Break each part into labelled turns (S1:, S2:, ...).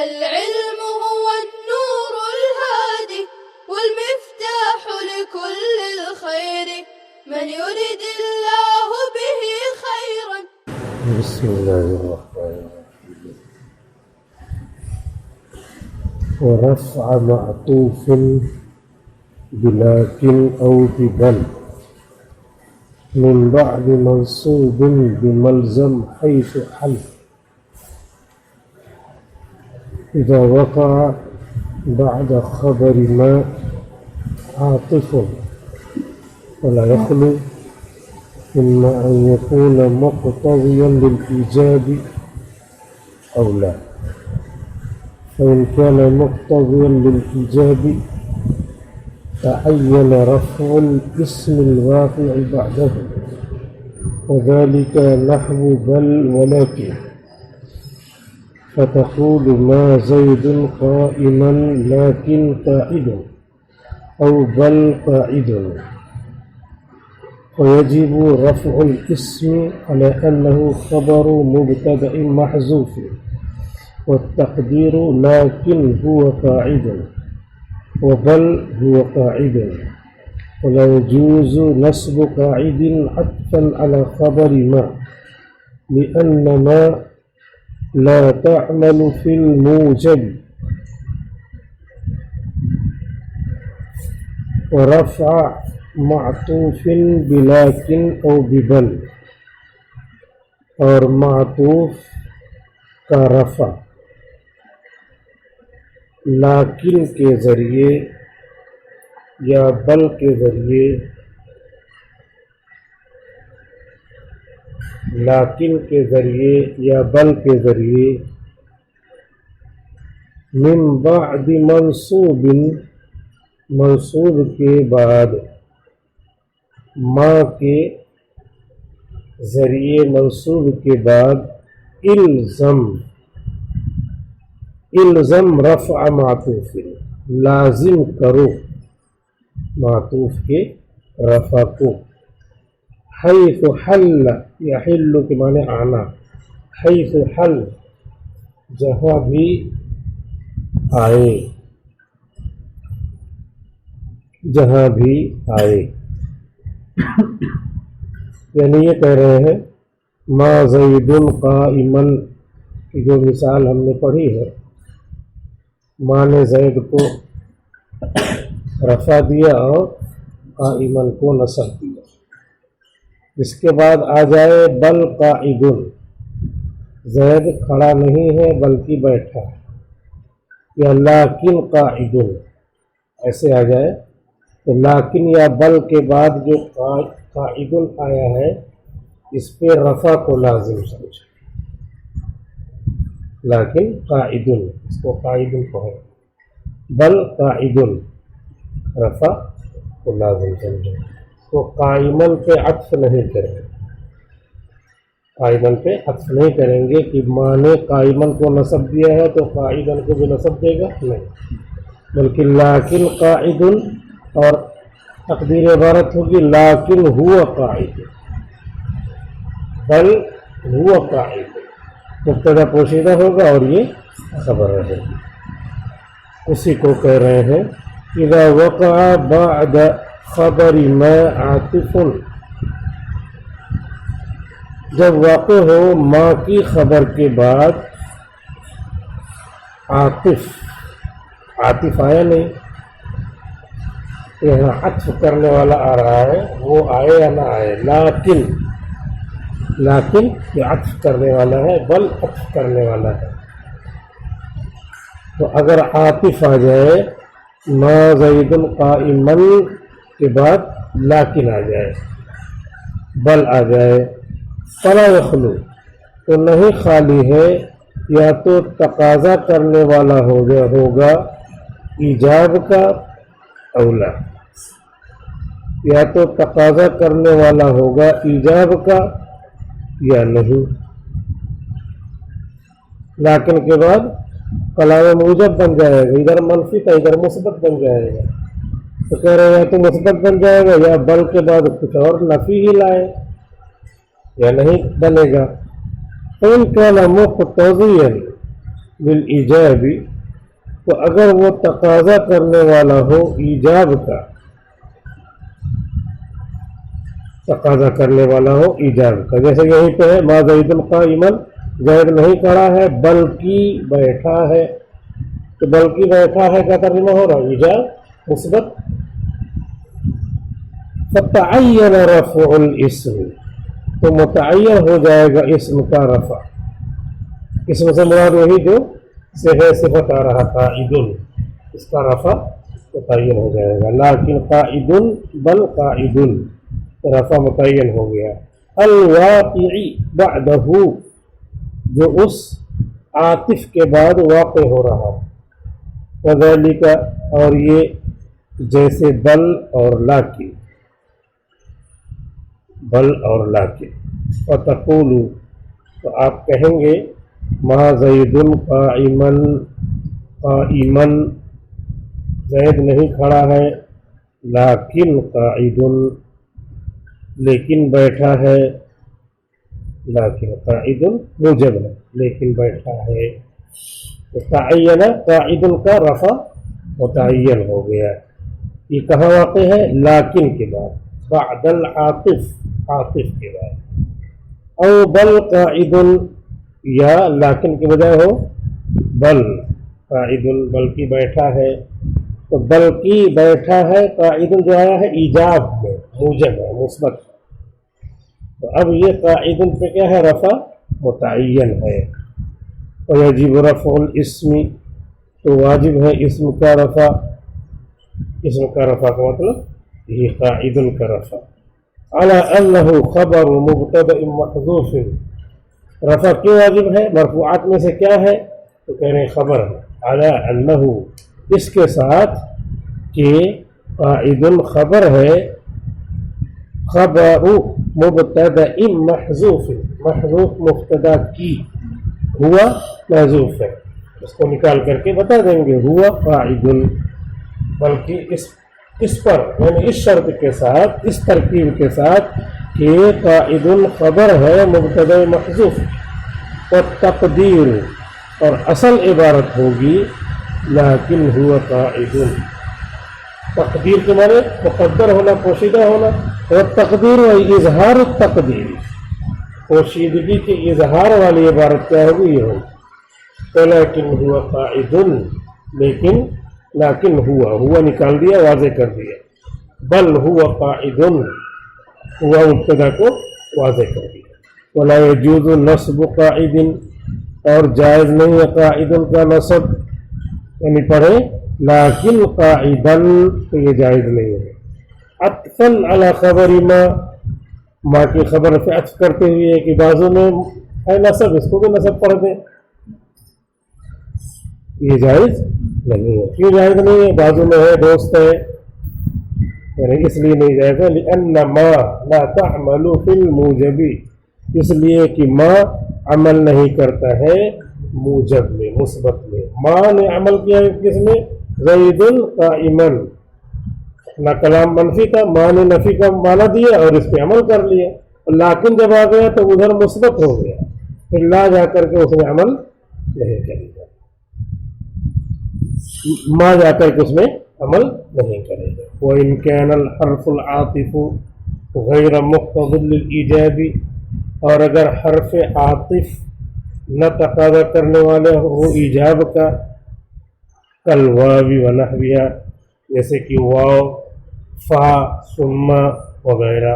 S1: العلم هو النور الهادي والمفتاح لكل الخير من يرد الله به خيرا.
S2: بسم الله الرحمن الرحيم. ورفع معطوف بلكن أو ببل من بعد منصوب بملزم حيث حل إذا وقع بعد خبر ما عاطف ولا يخلو إما أن يكون مقتضيا للإيجاب أو لا، فإن كان مقتضيا للإيجاب تعين رفع الاسم الواقع بعده، وذلك نحو بل ولكن، فتقول ما زيد قائما لكن قاعد، أو بل قاعد، ويجب رفع الاسم على أنه خبر مبتدأ محذوف، والتقدير لكن هو قاعد وبل هو قاعد، ولا يجوز نصب قاعد عطفا على خبر ما، لأن ما لا تعمل في الموجب. ورفع معطوف بلكن او ببل، اور معطوف کا رفع لیکن کے ذریعے یا بل کے ذریعے، لیکن کے ذریعے یا بل کے ذریعے، من بعد منصوب، منصوب کے بعد، ما کے ذریعے منصوب کے بعد، الزم رفع معطوف، لازم کرو معطوف کے رفع کو، حیث حل، یحل کے معنی آنا، حیث حل جہاں بھی آئے، جہاں بھی آئے، یعنی یہ کہہ رہے ہیں ما زید قائما کی جو مثال ہم نے پڑھی ہے، ماں نے زید کو رفع دیا اور قائما کو نصب دیا، اس کے بعد آ جائے بل قاعد، زید کھڑا نہیں ہے بلکہ بیٹھا ہے، یا لیکن قاعد ایسے آ جائے، تو لیکن یا بل کے بعد جو قاعد آیا ہے اس پہ رفع کو لازم سمجھے، لیکن قاعد اس کو قاعد کہے، بل قاعد رفع کو لازم سمجھے، تو قائمن پہ عطف نہیں کریں گے، قائمن پہ عطف نہیں کریں گے کہ ماں نے قائمن کو نصب دیا ہے تو قاعدن کو بھی نصب دے گا، نہیں، بلکہ لیکن قاعد، اور تقدیر عبارت ہوگی لیکن ہوا قاعد، بل ہوا قاعد، مبتدا پوشیدہ ہوگا اور یہ خبر رہے گی، اسی کو کہہ رہے ہیں اذا وقع بعد خبر ما عاطف، جب واقع ہو ما کی خبر کے بعد عاطف، عاطف آیا نہیں، یہاں عطف کرنے والا آ رہا ہے، وہ آئے یا نہ آئے، لیکن یہ عطف کرنے والا ہے، بل عطف کرنے والا ہے، تو اگر عاطف آ جائے ما زید قائما کے بعد لیکن آ جائے، بل آ جائے، فلا یخلو تو نہیں خالی ہے، یا تو تقاضا کرنے والا ہوگا ایجاب کا اولا، یا تو تقاضا کرنے والا ہوگا ایجاب کا یا نہیں، لیکن کے بعد کلام موجب بن جائے گا، ادھر منفی کا ادھر مثبت بن جائے گا، تو کہہ رہے ہیں تو مثبت بن جائے گا، یا بل کے بعد کچھ اور نفی ہی لائے یا نہیں بنے گا، ان کا مقتضی بالایجاب، تو اگر وہ تقاضا کرنے والا ہو ایجاب کا، تقاضا کرنے والا ہو ایجاب کا، جیسے یہیں پہ ہے ما زید قائما، زید نہیں کھڑا ہے بلکہ بیٹھا ہے، تو بلکہ بیٹھا ہے کا ترجمہ ہو رہا ایجاب مثبت. فتعین رفع الاسم، تو متعین ہو جائے گا اسم کا رفع. اسم سے مراد وہی جو صفت آ رہا قائد، اس کا رفع متعین ہو جائے گا. لیکن قائد بل قائد، رفع متعین ہو گیا. الواقعی بعدہ، جو اس عاطف کے بعد واقع ہو رہا. وذالک، اور یہ جیسے بل اور لاکن، بل اور لاکن. فتقول، تو آپ کہیں گے ما زید قائما، قائما زید نہیں کھڑا ہے، لیکن قائد، لیکن بیٹھا ہے. لیکن قائد موجب ہے، لیکن بیٹھا ہے. تعین قائد کا رفع متعین ہو گیا. یہ کہاں واقع ہے؟ لیکن کے بعد، بعد العاطف، عاطف کے بعد. او بل قائد، یا لیکن کی بجائے ہو بل قائد، بلکہ بیٹھا ہے. تو بلکہ بیٹھا ہے، قائد جو آیا ہے ایجاب میں، موجب ہے، مثبت ہے. تو اب یہ قائد پہ کیا ہے؟ رفع متعین ہے. ویجب رفع الاسم، تو واجب ہے اسم کا رفع. اسم کا رفع کا مطلب یہ قائد کا رفع. علی انہ خبر مبتدأ محذوف، رفع کیوں واجب ہے؟ مرفوعات میں سے کیا ہے؟ تو کہہ رہے ہیں خبر ہے. علی انہ، اس کے ساتھ کہ قائد خبر ہے، خبر مبتدأ محذوف، محذوف مبتدا کی، ہوا محذوف ہے، اس کو نکال کر کے بتا دیں گے ہوا قائد. بلکہ اس پر یعنی اس شرط کے ساتھ، اس ترکیب کے ساتھ کہ قائد خبر ہے مبتدا محذوف. والتقدیر، اور اصل عبارت ہوگی لیکن ہوا قائد. تقدیر کے معنی مقدر ہونا، پوشیدہ ہونا. اور تقدیر و اظہار التقدیر، پوشیدگی کے اظہار والی عبارت کیا ہوگی؟ یہ ہوگی تو لیکن ہوا قائد، لیکن ہوا نکال دیا، واضح کر دیا. بل ہوا قائد، ہوا مبتدا کو واضح کر دیا. ولا يجوز نصب قائد، اور جائز نہیں ہے قائد کا نصب، یعنی پڑھے لیکن قائدن، تو یہ جائز نہیں ہے. عطفا علی خبر ما کی خبر پہ عطف کرتے ہوئے کہ بازو میں ہے نصب، اس کو بھی نصب پڑھ دیں، یہ جائز نہیں ہے. کیوں جائز نہیں ہے؟ بازو میں ہے، دوست ہے، یعنی اس لیے نہیں جائز ہے. لأن ما لا تعمل فی الموجب، اس لیے کہ ما عمل نہیں کرتا ہے موجب میں، مثبت میں. ما نے عمل کیا ہے کس میں؟ زید قائما. اپنا کلام منفی کا، ما نے نفی کا معنی دیا اور اس پہ عمل کر لیا. لیکن جب آ گیا تو ادھر مثبت ہو گیا، پھر لا جا کر کے اس میں عمل نہیں کرے گا، ما جا کر کے اس میں عمل نہیں کرے گا. وَإِنْ كَانَ الْحَرْفُ الْعَاطِفُ غَيْرَ مُقْتَضٍ لِلْإِيجَابِ، اور اگر حرف عاطف نہ تقاضا کرنے والے ہو ایجاب کا، کالواو ونحوها، جیسے کہ واو، فا، ثم وغیرہ.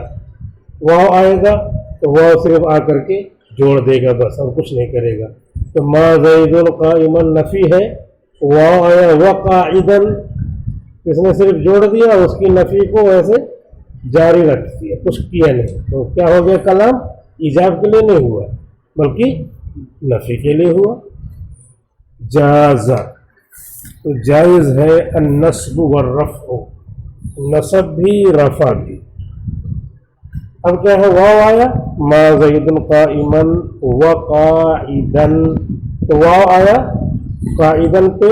S2: واو آئے گا تو واو صرف آ کر کے جوڑ دے گا بس، اور کچھ نہیں کرے گا. تو ما زید قائما نفی ہے، واو آیا وقاعدا، اس نے صرف جوڑ دیا، اس کی نفی کو ایسے جاری رکھ دیا، کچھ کیا نہیں. تو کیا ہو گیا؟ کلام ایجاب کے لیے نہیں ہوا بلکہ نفی کے لیے ہوا. جاز، تو جائز ہے النصب والرفع، نصب بھی رفع بھی. اب کیا ہے؟ واو آیا ما زید قائما وقاعدا، تو واو آیا قائدن پہ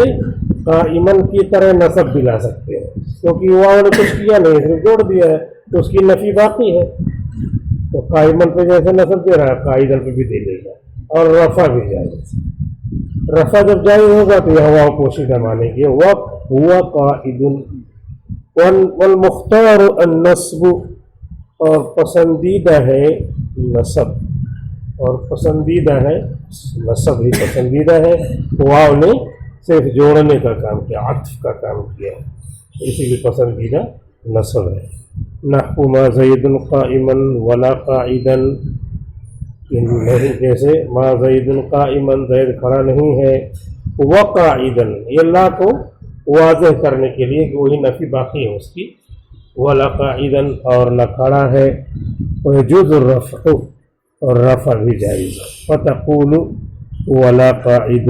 S2: قائمن کی طرح نصب بھی لا سکتے ہیں، کیونکہ واو نے کچھ کیا نہیں، صرف جوڑ دیا ہے، تو اس کی نفی باقی ہے. تو قائمن پہ جیسے نصب دے رہا ہے قائدن پہ بھی دے دے گا، اور رفع بھی جائے. رفع جب جائز ہوگا تو یہ ہوا پوشیدہ مانیں گے. وَهُوَ قَائِدٌ وَالْمُخْتَارُ النَّصْبُ اور پسندیدہ ہے نصب, اور پسندیدہ ہے نصب ہی پسندیدہ ہے. واو نے صرف جوڑنے کا کام کیا, عطف کا کام کیا, اسی لیے پسندیدہ نصب ہے. نحو ما زید قائما ولا قاعدا, نہیں جیسے ما زید قائما زید کھڑا نہیں ہے, وقاعدا یہ لا کو واضح کرنے کے لیے کہ وہی نفی باقی ہے اس کی, ولا قاعدا اور نہ کھڑا ہے. ويجوز الرفع اور رفع بھی جائز. فتقول ولا قاعد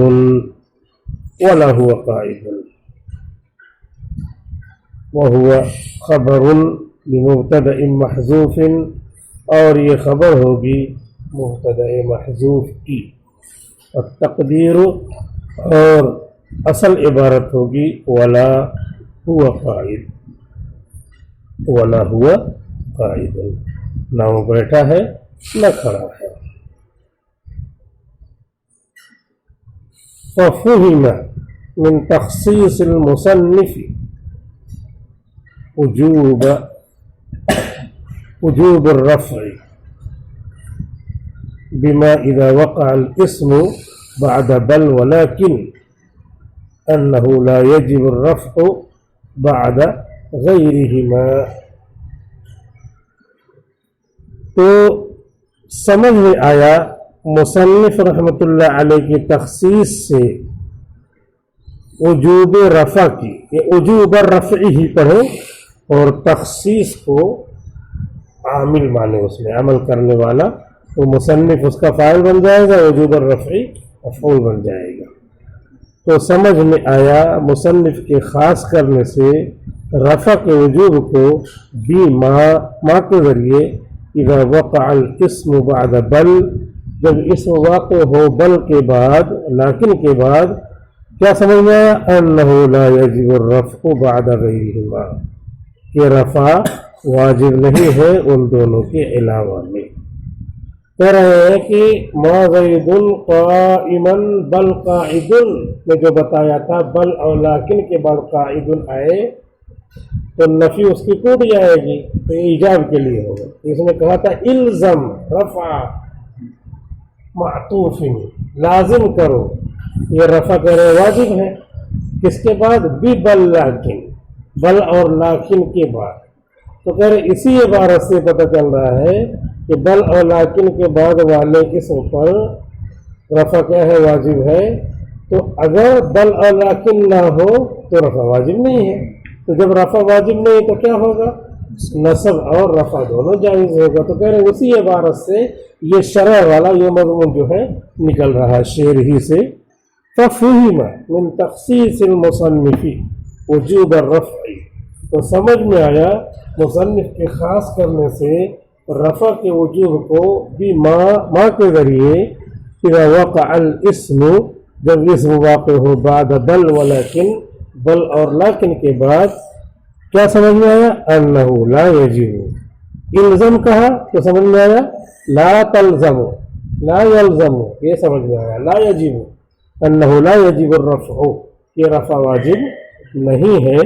S2: ولا هو قاعد, وهو خبر لمبتدأ محذوف, اور یہ خبر ہوگی مبتدأ محذوف کی. التقدیر اور اصل عبارت ہوگی ولا هو قاعد, ولا هو قاعد, نہ وہ بیٹھا ہے نہ کھڑا ہے. ففهم من تخصيص المصنف وجوب الرفع بما إذا وقع الاسم بعد بل ولكن أنه لا يجب الرفع بعد غيرهما. تو سمجھ میں آیا مصنف رحمۃ اللہ علیہ کی تخصیص سے وجوب رفع کی, یہ وجوب الرفع ہی پڑھو اور تخصیص کو عامل مانے, اس میں عمل کرنے والا, تو مصنف اس کا فاعل بن جائے گا, وجوب الرفع مفعول بن جائے گا. تو سمجھ میں آیا مصنف کے خاص کرنے سے رفع کے وجوب کو بھی ما کے ذریعے اذا وقع الاسم بعد بل, جب اسم واقع ہو بل کے بعد لیکن کے بعد, کیا سمجھ میں آیا انہ لا یجب الرفع بعد غیرہما, کہ رفع واجب نہیں ہے ان دونوں کے علاوہ میں. کہہ رہے ہیں کہ ما زید قائما بل قاعد میں جو بتایا تھا بل اور لیکن کے بعد قاعد آئے تو نفی اس کی ٹوٹ جائے گی, تو یہ ایجاب کے لیے ہوگا. اس نے کہا تھا الزم رفع معطوف, لازم کرو, یہ رفع کہہ رہے واجب ہے کس کے بعد بھی بل لیکن, بل اور لیکن کے بعد. تو کہہ رہے اسی عبارت سے پتہ چل رہا ہے کہ بل اور لیکن کے بعد والے اسم پر رفع کیا ہے واجب ہے. تو اگر بل اور لیکن نہ ہو تو رفع واجب نہیں ہے. تو جب رفع واجب نہیں تو کیا ہوگا, نصب اور رفع دونوں جائز ہوگا. تو کہہ رہے اسی عبارت سے یہ شرح والا یہ مضمون جو ہے نکل رہا ہے شعر ہی سے. ففهم من تخصیص المصنف وجوب الرفع, تو سمجھ میں آیا مصنف کے خاص کرنے سے رفع کے وجوب کو بھی ما کے ذریعے اذا وقع الاسم, جب اسم واقع ہو بعد بل ولكن, بل اور لیکن کے بعد. کیا سمجھ میں آیا انہ لا یجب, الزم کہا تو سمجھ میں آیا لا تلزم لا یلزم, یہ سمجھ میں آیا لا یجب انہ لا یجب الرفع, یہ رفع واجب نہیں ہے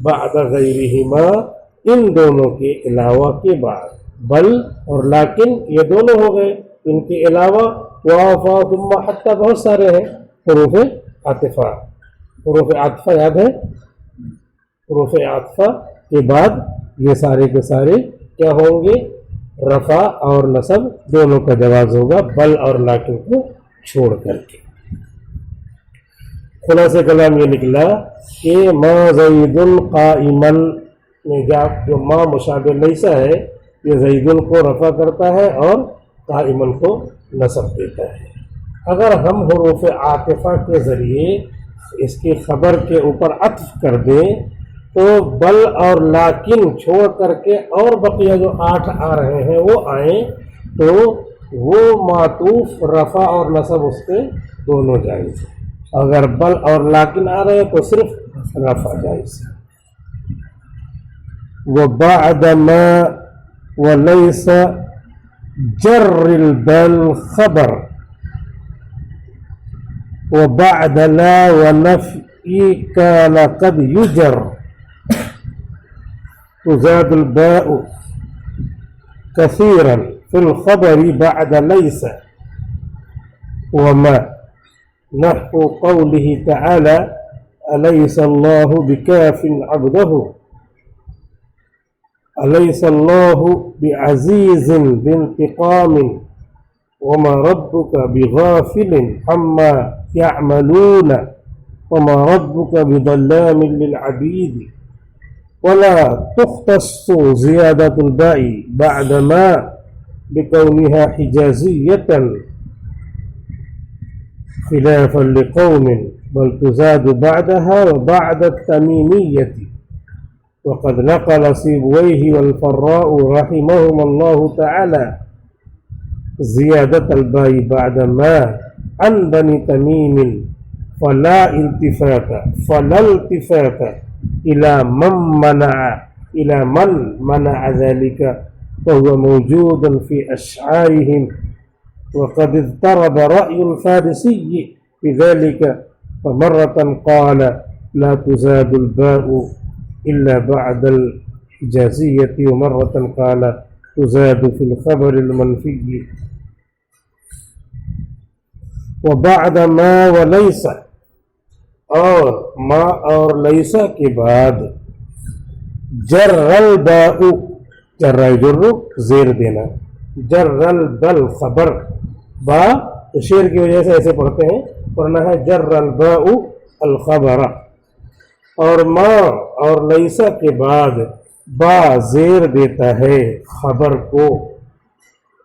S2: بعد غیرہما, ان دونوں کے علاوہ کے بعد. بل اور لیکن یہ دونوں ہو گئے, ان کے علاوہ واو فا ثم حتی بہت سارے ہیں حروف عاطفہ. حروف عاطفہ یاد ہے, حروف عاطفہ کے بعد یہ سارے کے سارے کیا ہوں گے, رفع اور نصب دونوں کا جواز ہوگا بل اور لیکن کو چھوڑ کر کے. خلاصہ کلام یہ نکلا کہ ما زید قائما میں جو ما مشابہ لیسا ہے یہ زیدن کو رفع کرتا ہے اور قائما کو نصب دیتا ہے. اگر ہم حروف عاطفہ کے ذریعے اس کی خبر کے اوپر عطف کر دیں تو بل اور لیکن چھوڑ کر کے اور بقیہ جو 8 آ رہے ہیں وہ آئیں تو وہ معطوف رفع اور نصب اس کے دونوں جائز ہیں. اگر بل اور لیکن آ رہے ہیں تو صرف رفع جائز ہے. وبعد ما وليس جر البل خبر وبعد لا ونفي كان قد يجر تزاد الباء كثيرا في الخبر بعد ليس وما نحو قوله تعالى أليس الله بكاف عبده أليس الله بعزيز بانتقام وما ربك بغافل عما يعملون وما ربك بظلام للعبيد ولا تختص زيادة الباء بعد ما بكونها حجازية خلافا لقوم بل تزاد بعدها وبعد التميمية وقد نقل سيبويه والفراء رحمهما الله تعالى زيادة الباء بعد ما عن بني تميم فلا التفات إلى من منع ذلك وهو موجود في أشعارهم وقد اضطرب رأي الفارسي في ذلك فمرة قال لا تزاد الباء إلا بعد الحجازية ومرة قال تزاد في الخبر المنفي وبعد ما وليس اور ما اور لیسا کے بعد جر الباء جر زیر دینا جر البل خبر با شیر کی وجہ سے ایسے پڑھتے ہیں پڑھنا ہے جر الباء الخبر اور ما اور لیسا کے بعد با زیر دیتا ہے خبر کو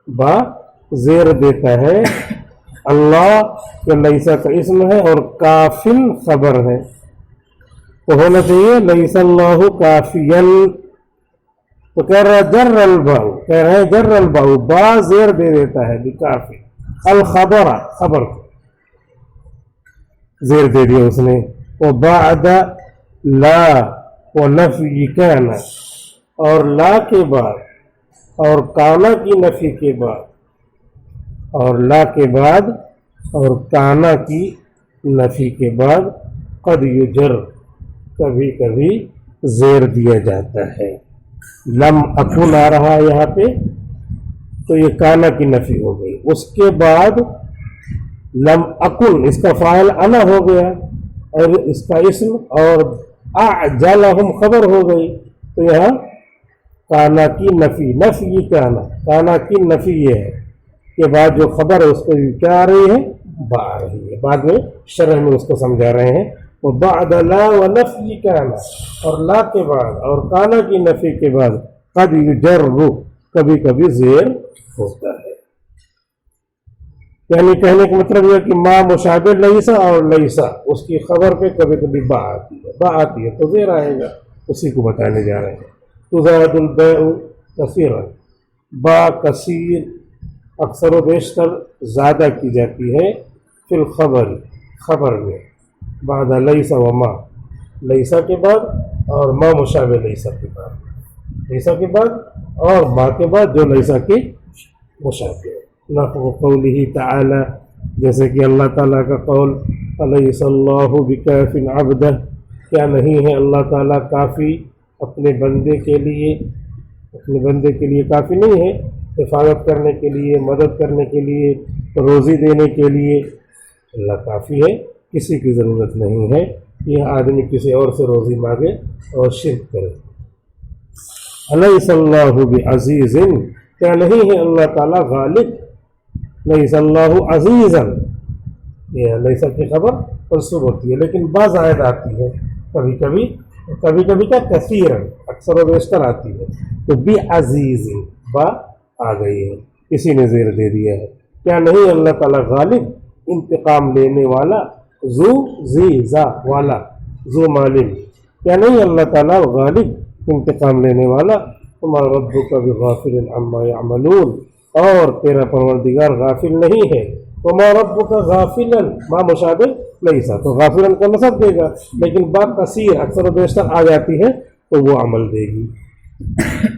S2: با زیر دیتا ہے اللہ کہ لیسا کا اسم ہے اور کافل خبر ہے تو ہونا چاہیے لیس اللہ کافیل تو کہہ رہا ہے جر الباء کہہ رہے ہیں جر الباء با زیر دے دیتا ہے کافی الخبر خبر کو زیر دے دیا اس نے وہ بعد لا و نفی کانا اور لا کے بعد اور کانا کی نفی کے بعد اور لا کے بعد اور کانا کی نفی کے بعد قد یجر کبھی کبھی زیر دیا جاتا ہے لم اکن آ رہا ہے یہاں پہ تو یہ کانا کی نفی ہو گئی اس کے بعد لم اکن اس کا فاعل انا ہو گیا اور اس کا اسم اور اعجلہم خبر ہو گئی تو یہاں کانا کی نفی کانا کی نفی یہ ہے کے بعد جو خبر ہے اس کو کیا آ رہی ہے با آ رہی ہے بعد میں شرح میں اس کو سمجھا رہے ہیں وہ بعد لا و نفی کانا اور لا کے بعد اور کانا کی نفی کے بعد قد یجر کبھی کبھی زیر ہوتا ہے یعنی کہنے کا مطلب یہ کہ ما مشابہ لیسا اور لیسا اس کی خبر پہ کبھی کبھی با آتی ہے تو زیر آئے گا اسی کو بتانے جا رہے ہیں تزاد الباء کثیرا با کثیر اکثر و بیشتر زیادہ کی جاتی ہے فی الخبر خبر میں بعد لیسا و ما لیسا کے بعد اور ما مشابہ لیسا کے بعد لیسا کے بعد اور ما کے بعد جو لیسا کے مشابہ نحو قوله تعالی جیسے کہ اللہ تعالیٰ کا قول الیس اللہ بکاف عبدہ کیا نہیں ہے اللہ تعالیٰ کافی اپنے بندے کے لیے کافی نہیں ہے حفاظت کرنے کے لیے مدد کرنے کے لیے روزی دینے کے لیے اللہ کافی ہے کسی کی ضرورت نہیں ہے یہ آدمی کسی اور سے روزی مانگے اور شرک کرے الیس اللہ بعزیز کیا نہیں ہے اللہ تعالیٰ غالب لیس اللہ عزیزا یہ لیسا کی خبر منصوب ہوتی ہے لیکن بعض عائد آتی ہے کبھی کبھی کیا کثیر اکثر و بیشتر آتی ہے تو بعزیز با آ گئی ہے کسی نے زیر دے دیا ہے کیا نہیں اللہ تعالیٰ غالب انتقام لینے والا ذو مالم کیا نہیں اللہ تعالیٰ غالب انتقام لینے والا وما ربک بغافل عما یعملون اور تیرا پروردگار غافل نہیں ہے وما ربک غافلا ما مشابہ لیسا تو غافلا کو نصب دے گا لیکن بات کثیر اکثر و بیشتر آ جاتی ہے تو وہ عمل دے گی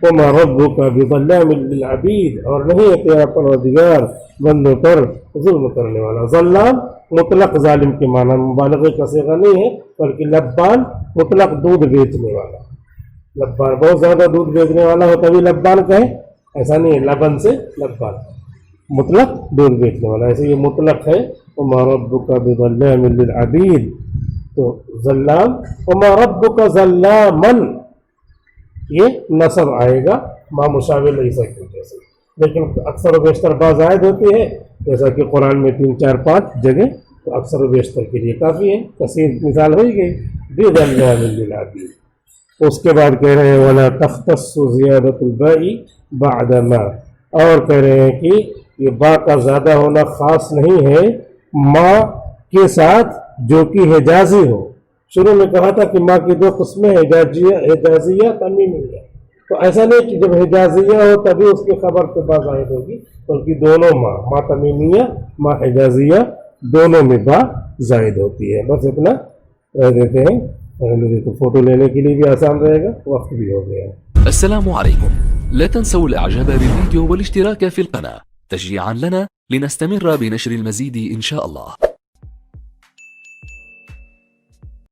S2: وما ربک بظلام للعبید اور نہیں ہے تیرا پروردگار بندوں پر ظلم کرنے والا ظلام مطلق ظالم کے معنی مبالغے کا صیغہ نہیں ہے بلکہ لبان مطلق دودھ بیچنے والا. لبان بہت زیادہ دودھ بیچنے والا ہو تبھی لبان کہیں، ایسا نہیں ہے، لبن سے لبان مطلق دودھ بیچنے والا. ایسے یہ مطلق ہے وما ربک بظلام للعبید، تو ظلام وما ربک ظلاما یہ نصب آئے گا ما مشابہ لیس کی وجہ سے، لیکن اکثر و بیشتر بعض زائد ہوتی ہے جیسا کہ قرآن میں 3 4 5 جگہ، تو اکثر و بیشتر کے لیے کافی ہے. کثیر مثال ہوئی گئی بظلام للعبید. اس کے بعد کہہ رہے ہیں ولا تختص زیادۃ الباء بعد ما، اور کہہ رہے ہیں کہ یہ با کا زیادہ ہونا خاص نہیں ہے ما کے ساتھ جو کہ حجازی ہو. شروع میں کہا تھا کہ ما کی 2 قسمیں حجازیہ تمیمیہ، تو ایسا نہیں کہ جب حجازیہ ہو تبھی اس کی خبر پہ با زائد ہوگی، بلکہ دونوں ما تمیمیہ ما حجازیہ دونوں میں با زائد ہوتی ہے. بس اتنا رہ دیتے ہیں، تو فوٹو لینے کے لیے بھی آسان رہے گا، وقت بھی ہو گیا.
S3: السلام عليكم. لا تنسوا الاعجاب بالفيديو والاشتراك في القناة تشجيعا لنا لنستمر بنشر المزيد إن شاء الله.